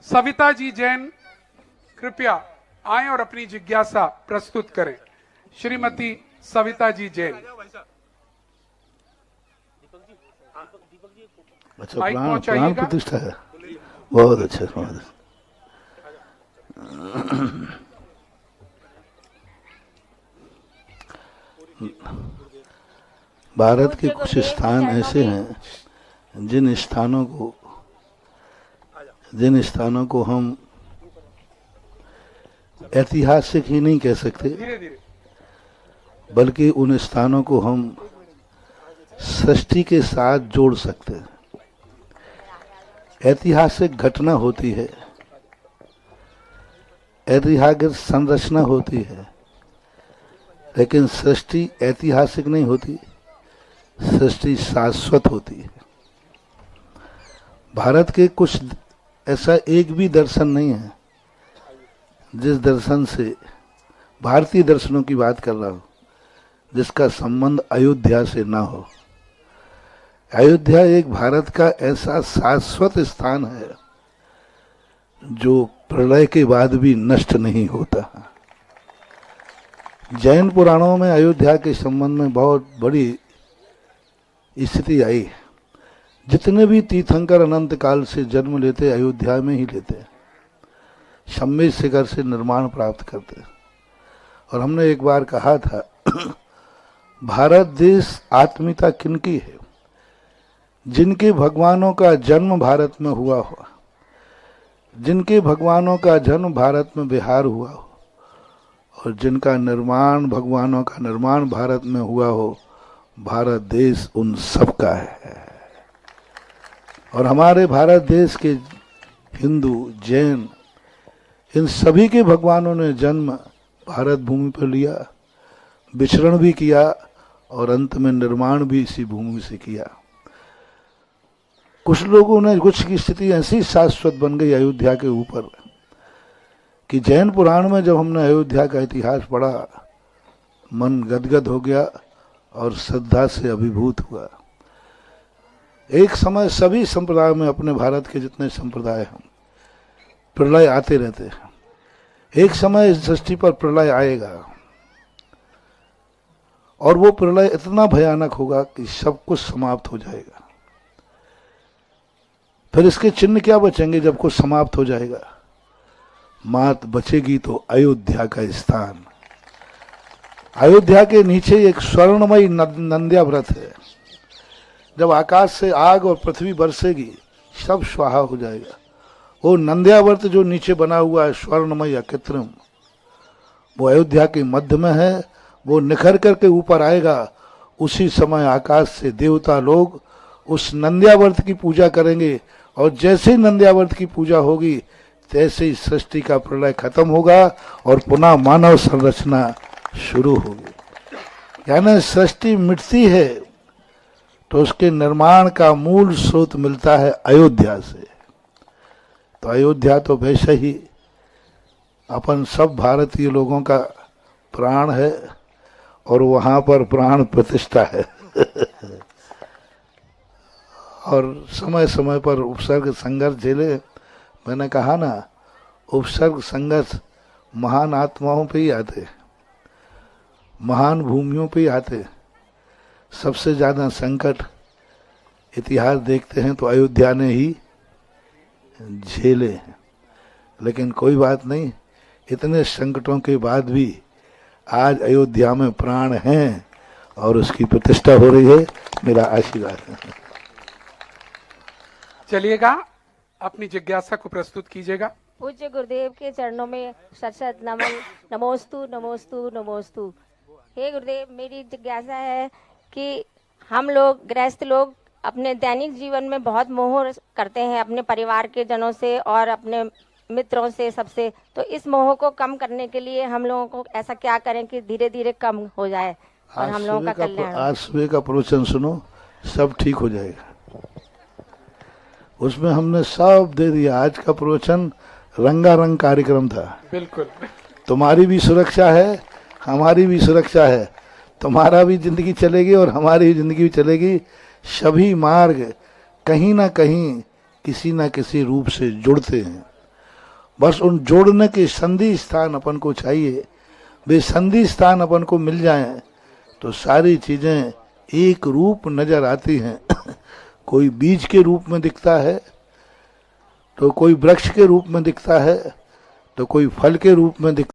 सविता जी जैन कृपया आए और अपनी जिज्ञासा प्रस्तुत करें। श्रीमती सविता जी जैन। अच्छा, माइक प्राण पहुंचाइएगा। प्रतिष्ठा है। बहुत अच्छा, बहुत अच्छा। भारत के कुछ स्थान ऐसे हैं जिन स्थानों को हम ऐतिहासिक ही नहीं कह सकते, बल्कि उन स्थानों को हम सृष्टि के साथ जोड़ सकते हैं। ऐतिहासिक घटना होती है, ऐतिहासिक संरचना होती है, लेकिन सृष्टि ऐतिहासिक नहीं होती, सृष्टि शाश्वत होती है। भारत के कुछ ऐसा एक भी दर्शन नहीं है जिस दर्शन से, भारतीय दर्शनों की बात कर रहा हूं, जिसका संबंध अयोध्या से ना हो। अयोध्या एक भारत का ऐसा शाश्वत स्थान है जो प्रलय के बाद भी नष्ट नहीं होता। जैन पुराणों में अयोध्या के संबंध में बहुत बड़ी स्थिति आई। जितने भी तीर्थंकर अनंत काल से जन्म लेते अयोध्या में ही लेते, शम्य शिखर से निर्माण प्राप्त करते। और हमने एक बार कहा था भारत देश आत्मीयता किनकी है? जिनके भगवानों का जन्म भारत में हुआ हो, जिनके भगवानों का जन्म भारत में बिहार हुआ हो, और जिनका निर्माण, भगवानों का निर्माण भारत में हुआ हो, भारत देश उन सब का है। और हमारे भारत देश के हिंदू, जैन, इन सभी के भगवानों ने जन्म भारत भूमि पर लिया, विचरण भी किया और अंत में निर्माण भी इसी भूमि से किया। कुछ लोगों ने, कुछ की स्थिति ऐसी शाश्वत बन गई अयोध्या के ऊपर कि जैन पुराण में जब हमने अयोध्या का इतिहास पढ़ा, मन गदगद हो गया और श्रद्धा से अभिभूत हुआ। एक समय सभी संप्रदाय में, अपने भारत के जितने संप्रदाय हैं, प्रलय आते रहते हैं। एक समय इस सृष्टि पर प्रलय आएगा और वो प्रलय इतना भयानक होगा कि सब कुछ समाप्त हो जाएगा। फिर इसके चिन्ह क्या बचेंगे जब कुछ समाप्त हो जाएगा? मात बचेगी तो अयोध्या का स्थान। अयोध्या के नीचे एक स्वर्णमयी नंद्याव्रत है। जब आकाश से आग और पृथ्वी बरसेगी, सब स्वाहा हो जाएगा। वो नंद्याव्रत जो नीचे बना हुआ है, स्वर्णमय अकृत्रिम, वो अयोध्या के मध्य में है। वो निखर करके ऊपर आएगा। उसी समय आकाश से देवता लोग उस नंद्याव्रत की पूजा करेंगे, और जैसे ही नंद्याव्रत की पूजा होगी, तैसे ही सृष्टि का प्रलय खत्म होगा और पुनः मानव संरचना शुरू होगी। यानी सृष्टि मिटती है तो उसके निर्माण का मूल स्रोत मिलता है अयोध्या से। तो अयोध्या तो वैसे ही अपन सब भारतीय लोगों का प्राण है और वहां पर प्राण प्रतिष्ठा है। और समय समय पर उपसर्ग संघर्ष झेले। मैंने कहा ना, उपसर्ग संघर्ष महान आत्माओं पे ही आते, महान भूमियों पे ही आते। सबसे ज्यादा संकट इतिहास देखते हैं तो अयोध्या ने ही झेले हैं। लेकिन कोई बात नहीं, इतने संकटों के बाद भी आज अयोध्या में प्राण हैं और उसकी प्रतिष्ठा हो रही है। मेरा आशीर्वाद है। चलिएगा, अपनी जिज्ञासा को प्रस्तुत कीजिएगा। पूज्य गुरुदेव के चरणों में सत नमन। नमोस्तु नमोस्तु नमोस्तु। हे गुरुदेव, मेरी जिज्ञासा है कि हम लोग गृहस्थ लोग अपने दैनिक जीवन में बहुत मोह करते हैं अपने परिवार के जनों से और अपने मित्रों से, सबसे। तो इस मोह को कम करने के लिए हम लोगों को ऐसा क्या करें कि धीरे धीरे कम हो जाए और हम लोगों का कल्याण हो? आज सुबह का प्रवचन सुनो, सब ठीक हो जाएगा। उसमें हमने सब दे दिया। आज का प्रवचन रंगारंग कार्यक्रम था। बिल्कुल। तुम्हारी भी सुरक्षा है, हमारी भी सुरक्षा है। तुम्हारा भी जिंदगी चलेगी और हमारी भी जिंदगी भी चलेगी। सभी मार्ग कहीं ना कहीं किसी ना किसी रूप से जुड़ते हैं। बस उन जोड़ने के संधि स्थान अपन को चाहिए। वे संधि स्थान अपन को मिल जाएं तो सारी चीजें एक रूप नजर आती हैं। कोई बीज के रूप में दिखता है, तो कोई वृक्ष के रूप में दिखता है, तो कोई फल के रूप में दिखता है।